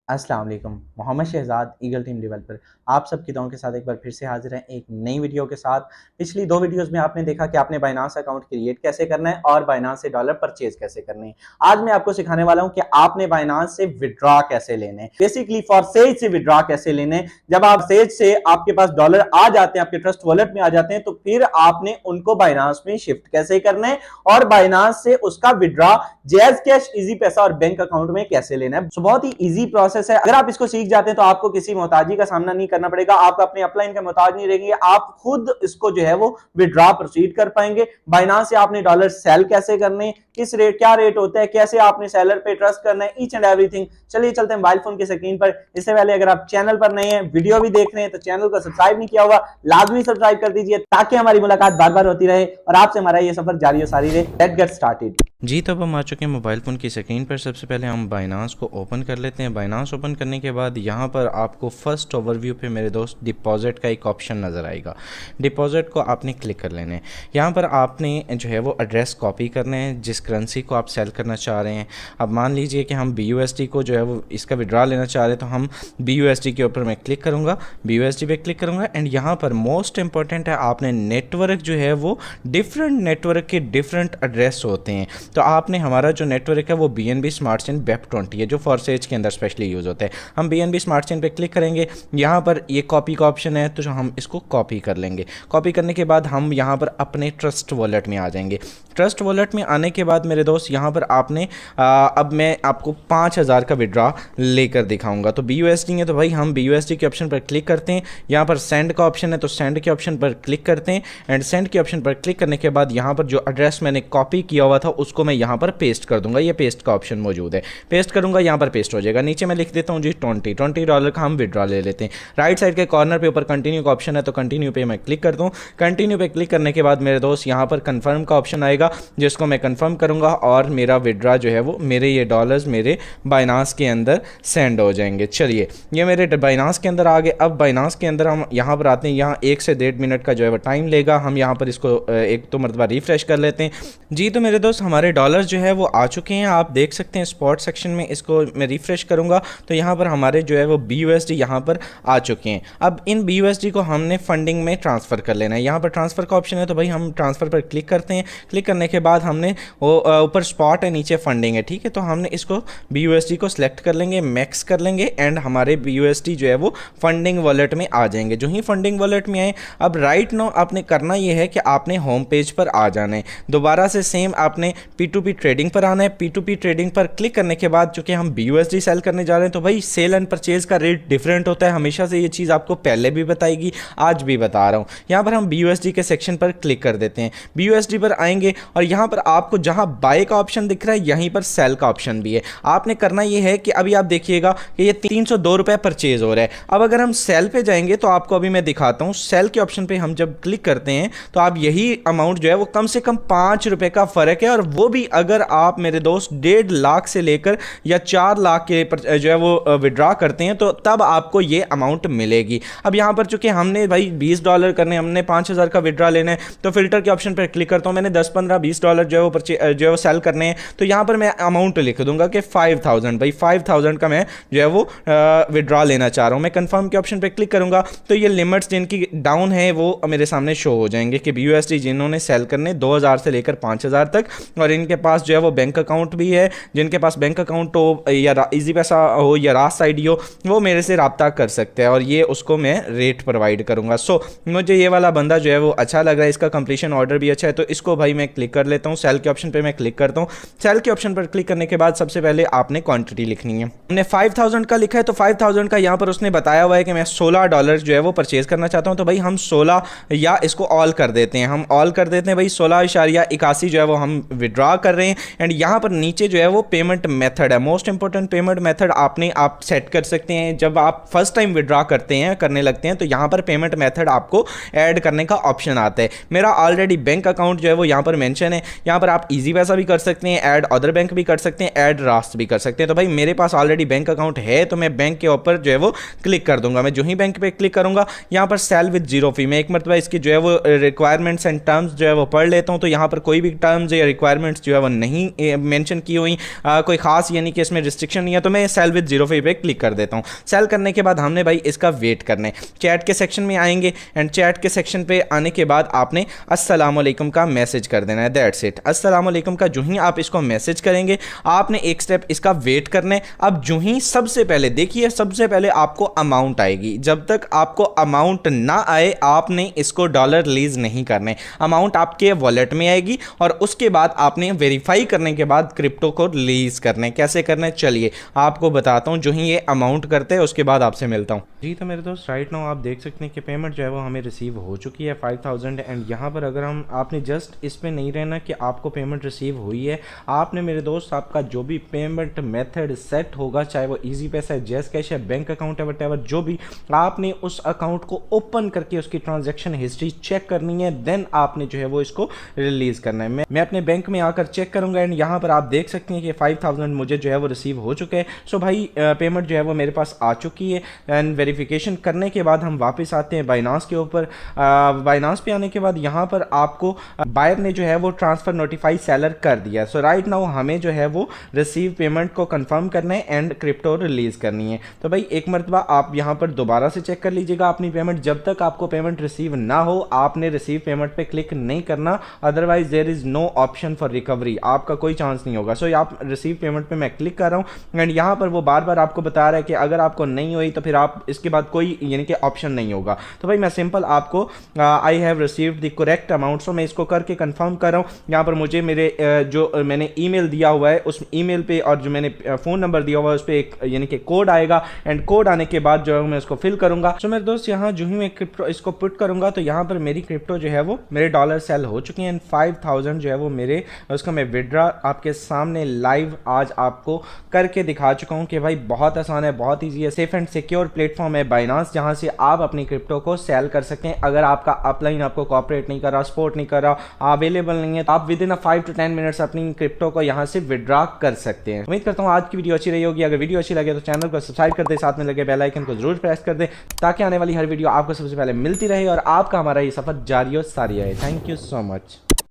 अस्सलाम वालेकुम। Mohammad Shahzad eagle team developer आप सबकी दुआओं के साथ एक बार फिर से हाजिर हैं एक नई वीडियो के साथ। पिछली दो वीडियोस में आपने देखा कि आपने बाइनांस अकाउंट क्रिएट कैसे करना है और बाइनांस से डॉलर परचेज कैसे करने हैं। आज मैं आपको सिखाने वाला हूं कि आपने बाइनांस से विड्रॉ कैसे लेने हैं, बेसिकली फॉर सेज से विड्रॉ कैसे लेने हैं। जब आप सेज से आपके पास डॉलर आ जाते हैं, आपके ट्रस्ट वॉलेट में आ जाते हैं, तो फिर आपने उनको बाइनांस में शिफ्ट कैसे करना है और बाइनांस से उसका विड्रॉ जैज कैश, इजी पैसा और बैंक अकाउंट में कैसे लेना है। तो बहुत ही इजी प्रोसेस है। अगर आप इसको सीख जाते हैं तो आपको किसी मोहताजी का सामना नहीं करना पड़ेगा, आप अपने अपलाइन का मोहताज नहीं रहेंगे, आप खुद इसको जो है वो विड्रॉ प्रोसीड कर पाएंगे। बाइनांस से आपने डॉलर सेल कैसे करने, किस रेट, क्या रेट होता है, कैसे आपने सेलर पे ट्रस्ट करना है, ईच एंड एवरीथिंग। चलिए चलते हैं मोबाइल फोन की स्क्रीन पर। इससे पहले अगर आप चैनल पर नए हैं, वीडियो भी देख रहे हैं, तो चैनल को सब्सक्राइब नहीं किया हुआ लाजमी सब्सक्राइब कर दीजिए ताकि हमारी मुलाकात बार बार होती रहे और आपसे हमारा ये सफर जारी और सारी रहे। Let's get started. जी, तो अब हम आ चुके हैं मोबाइल फ़ोन की स्क्रीन पर। सबसे पहले हम बाइनांस को ओपन कर लेते हैं। बाइनांस ओपन करने के बाद यहाँ पर आपको फर्स्ट ओवरव्यू पे मेरे दोस्त डिपॉजिट का एक ऑप्शन नज़र आएगा। डिपॉजिट को आपने क्लिक कर लेना है। यहाँ पर आपने जो है वो एड्रेस कॉपी करना है जिस करेंसी को आप सेल करना चाह रहे हैं। अब मान लीजिए कि हम BUSD को जो है वो इसका विड्रॉ लेना चाह रहे हैं, तो हम BUSD के ऊपर मैं क्लिक करूँगा, BUSD पे क्लिक करूँगा। एंड यहाँ पर मोस्ट इंपॉर्टेंट है, आपने नेटवर्क जो है वो डिफरेंट नेटवर्क के डिफरेंट एड्रेस होते हैं। तो आपने हमारा जो नेटवर्क है वो BNB स्मार्ट चेन BEP20 है, जो फॉरसेज के अंदर स्पेशली यूज़ होता है। हम BNB स्मार्ट चेन पे क्लिक करेंगे, यहाँ पर ये कॉपी का ऑप्शन है, तो हम इसको कॉपी कर लेंगे। कॉपी करने के बाद हम यहाँ पर अपने ट्रस्ट वॉलेट में आ जाएंगे। ट्रस्ट वॉलेट में आने के बाद मेरे दोस्त यहाँ पर आपने अब मैं आपको 5000 का विड्रॉ लेकर दिखाऊंगा। तो BUSD है, तो भाई हम BUSD के ऑप्शन पर क्लिक करते हैं। यहाँ पर सेंड का ऑप्शन है, तो सेंड के ऑप्शन पर क्लिक करते हैं। एंड सेंड के ऑप्शन पर क्लिक करने के बाद यहाँ पर जो एड्रेस मैंने कॉपी किया हुआ था उसको मैं यहाँ पर पेस्ट कर दूंगा। ये पेस्ट का ऑप्शन मौजूद है, पेस्ट करूंगा, यहाँ पर पेस्ट हो जाएगा। नीचे मैं लिख देता हूँ जी $20 का हम विड्रॉ ले लेते हैं। राइट साइड के कॉर्नर पे ऊपर कंटिन्यू का ऑप्शन है, तो कंटिन्यू पे मैं क्लिक कर दूँ। कंटिन्यू पे क्लिक करने के बाद मेरे दोस्त यहाँ पर कंफर्म का ऑप्शन आएगा, जिसको मैं कंफर्म करूंगा और मेरा विड्रॉ जो है वो मेरे ये डॉलर्स मेरे बाइनांस के अंदर सेंड हो जाएंगे। चलिए, ये मेरे बाइनांस के अंदर आ गए। अब बाइनांस के अंदर हम यहाँ पर आते हैं। यहाँ 1 से 1.5 मिनट का जो है वो टाइम लेगा। हम यहाँ पर इसको एक तो मरतबा रिफ्रेश कर लेते हैं। जी, तो मेरे दोस्त हमारे डॉलर्स जो है वो आ चुके हैं। आप देख सकते हैं स्पॉट सेक्शन में, इसको मैं रिफ्रेश करूंगा तो यहाँ पर हमारे जो है वो BUSD यहाँ पर आ चुके हैं। अब इन BUSD को हमने फंडिंग में ट्रांसफ़र कर लेना है। यहाँ पर ट्रांसफ़र का ऑप्शन है, तो भाई हम ट्रांसफ़र पर क्लिक करते हैं। क्लिक करने के बाद हमने वो ऊपर स्पॉट है, नीचे फंडिंग है, ठीक है। तो हमने इसको BUSD को सिलेक्ट कर लेंगे, मैक्स कर लेंगे एंड हमारे BUSD जो है वो फंडिंग वॉलेट में आ जाएंगे। जो ही फंडिंग वॉलेट में आए, अब राइट नो आपने करना ये है कि आपने होम पेज पर आ जाना है। दोबारा से सेम आपने P2P ट्रेडिंग पर आना है। P2P ट्रेडिंग पर क्लिक करने के बाद चूंकि हम BUSD सेल करने जा रहे हैं, तो भाई सेल एंड परचेज का रेट डिफरेंट होता है। हमेशा से ये चीज़ आपको पहले भी बताएगी, आज भी बता रहा हूँ। यहाँ पर हम BUSD के सेक्शन पर क्लिक कर देते हैं। BUSD पर आएंगे और यहाँ पर आपको जहाँ बाय का ऑप्शन दिख रहा है, यहीं पर सेल का ऑप्शन भी है। आपने करना ये है कि अभी आप देखिएगा कि ये 302 रुपये परचेज हो रहा है। अब अगर हम सेल पे जाएंगे तो आपको अभी मैं दिखाता हूँ। सेल के ऑप्शन पे हम जब क्लिक करते हैं तो आप यही अमाउंट जो है वो कम से कम 5 रुपये का फ़र्क है, और वो भी अगर आप मेरे दोस्त 1.5 लाख से लेकर या 4 लाख के जो है वो विड्रॉ करते हैं, तो तब आपको ये अमाउंट मिलेगी। अब यहाँ पर चूंकि हमने भाई $20 करने, हमने 5000 का विड्रॉ लेना है, तो फिल्टर के ऑप्शन पर क्लिक करता हूँ। मैंने 10, 15, $20 जो है वो सेल करने हैं, तो यहाँ पर मैं अमाउंट लिख दूंगा कि 5000। भाई 5000 का मैं जो है वो विड्रॉ लेना चाह रहा हूँ। मैं कंफर्म के ऑप्शन पे क्लिक करूंगा तो ये लिमिट्स जिनकी डाउन है वो मेरे सामने शो हो जाएंगे कि BUSD जिन्होंने सेल करने 2000 से लेकर 5000 तक, और इनके पास जो है वो बैंक अकाउंट भी है। जिनके पास बैंक अकाउंट हो या इजी पैसा हो या रास आईडी हो, वो मेरे से रब्ता कर सकते हैं और ये उसको मैं रेट प्रोवाइड करूंगा। सो मुझे ये वाला बंदा जो है वो अच्छा लग रहा है, इसका कंप्लीशन ऑर्डर भी अच्छा है, तो इसको भाई मैं क्लिक कर लेता हूँ। सेल के ऑप्शन पर मैं क्लिक करता हूँ। सेल के ऑप्शन पर क्लिक करने के बाद सबसे पहले आपने क्वांटिटी लिखनी है। हमने 5000 का लिखा है, तो 5000 का यहाँ पर उसने बताया हुआ है कि मैं $16 जो है वो परचेज करना चाहता हूँ, तो भाई हम 16 या इसको ऑल कर देते हैं। हम ऑल कर देते हैं भाई 16.81 जो है वो हम विड्रॉ कर रहे हैं। एंड यहाँ पर नीचे जो है वो पेमेंट मेथड है, मोस्ट इंपॉर्टेंट पेमेंट मेथड आप सेट कर सकते हैं। जब आप फर्स्ट टाइम विड्रॉ करने लगते हैं, तो यहाँ पर पेमेंट मेथड आपको ऐड करने का ऑप्शन आता है। मेरा ऑलरेडी बैंक अकाउंट जो है वो यहाँ पर मेंशन है, यहाँ पर आप इजी पैसा भी कर सकते हैं, ऐड अदर बैंक भी कर सकते हैं, ऐड रास्ट भी कर सकते हैं। तो भाई मेरे पास ऑलरेडी बैंक अकाउंट है तो मैं बैंक के ऊपर जो है वो क्लिक कर दूंगा। मैं जो ही बैंक पे क्लिक करूंगा यहाँ पर सेल विद जीरो फी, मैं एक मरतबा इसकी जो है वो रिक्वायरमेंट्स एंड टर्म्स जो है वो पढ़ लेता हूँ। तो यहाँ पर कोई भी टर्म्स या रिक्वायरमेंट्स जो है वो नहीं मेंशन की हुई, कोई खास यानी कि इसमें रिस्ट्रिक्शन नहीं है, तो मैं सेल विद जीरो फी पे क्लिक कर देता हूँ। सेल करने के बाद हमने भाई इसका वेट करना है। चैट के सेक्शन में आएंगे एंड चैट के सेक्शन पे आने के बाद आपने अस्सलाम वालेकुम का मैसेज कर देना है, दैट्स इट। अस्सलाम वालेकुम का जो ही आप इसको मैसेज करेंगे आपने एक स्टेप इसका वेट करना है। अब जो ही सबसे पहले देखिए, सबसे पहले आपको अमाउंट आएगी, जब तक आपको अमाउंट ना आए आपने इसको डॉलर रिलीज नहीं करने। अमाउंट आपके वॉलेट में आएगी और उसके बाद आपने वेरीफाई करने के बाद क्रिप्टो को रिलीज करने। कैसे करना है चलिए आपको बताता हूं। जो ही ये अमाउंट करते हैं उसके बाद आपसे मिलता हूं। जी तो मेरे दोस्त राइट नाउ आप देख सकते हैं कि पेमेंट जो है वो हमें रिसीव हो चुकी है 5000 एंड यहाँ पर अगर हम आपने जस्ट इस पे नहीं रहना कि आपको पेमेंट रिसीव हुई है, आपने मेरे दोस्त आपका जो भी पेमेंट मेथड सेट होगा, चाहे वो इजी पैसा है, जैस कैश है, बैंक अकाउंट है, वटेवर जो भी, आपने उस अकाउंट को ओपन करके उसकी ट्रांजैक्शन हिस्ट्री चेक करनी है, देन आपने जो है वो इसको रिलीज करना है। मैं अपने बैंक में आकर चेक करूंगा एंड यहाँ पर आप देख सकते हैं कि 5000 मुझे जो है वो रिसीव हो चुके हैं। सो भाई पेमेंट जो है वो मेरे पास आ चुकी है एंड वेरिफिकेशन करने के बाद हम वापस आते हैं बाइनांस के ऊपर। बाइनांस पे आने के बाद यहाँ पर आपको बायर ने जो है वो ट्रांसफर नोटिफाई सेलर कर दिया। सो राइट नाउ हमें जो है वो रिसीव पेमेंट को कंफर्म करना है एंड क्रिप्टो रिलीज करनी है। तो भाई एक मरतबा आप यहाँ पर दोबारा से चेक कर लीजिएगा अपनी पेमेंट। जब तक आपको पेमेंट रिसीव ना हो आपने रिसीव पेमेंट पे क्लिक नहीं करना, otherwise there is no option for recovery, आपका कोई चांस नहीं होगा। सो आप रिसीव पेमेंट पे मैं क्लिक कर रहा हूँ एंड यहाँ पर वो बार बार आपको बता रहा है कि अगर आपको नहीं हुई तो फिर आप इसके बाद कोई यानी कि ऑप्शन नहीं होगा। तो भाई मैं सिंपल आपको I have received the correct amount, so मैं इसको करके कंफर्म कर रहा हूँ। यहाँ पर मुझे मेरे जो मैंने ईमेल दिया हुआ है उस ईमेल पे और जो मैंने फ़ोन नंबर दिया हुआ है उस पर एक यानी कि कोड आएगा एंड कोड आने के बाद जो है मैं उसको फिल करूँगा। सो मेरे दोस्त यहाँ जो ही मैं क्रिप्टो इसको पुट करूँगा तो यहाँ पर मेरी क्रिप्टो जो है वो मेरे डॉलर सेल हो चुकी हैं एंड 5000 जो है वो मेरे उसका मैं विड्रा आपके सामने लाइव आज आपको करके दिखा चुका हूँ कि भाई बहुत आसान है, बहुत ईजी है, सेफ एंड सिक्योर प्लेटफॉर्म है बाइनांस, जहाँ से आप अपनी क्रिप्टो को सेल कर सकते हैं। अगर आपका अपलाइन आपको कॉपरेट नहीं कर रहा, सपोर्ट नहीं कर रहा, अवेलेबल नहीं है, तो आप विद इन 5 to 10 मिनट्स अपनी क्रिप्टो को यहाँ से विड्रॉ कर सकते हैं। उम्मीद करता हूँ आज की वीडियो अच्छी रही होगी। अगर वीडियो अच्छी लगे तो चैनल को सब्सक्राइब कर दे, साथ में लगे बेल आइकन को जरूर प्रेस कर दे ताकि आने वाली हर वीडियो आपको सबसे पहले मिलती रहे और आपका हमारा ये सफर जारी और सारी रहे। Thank you so much.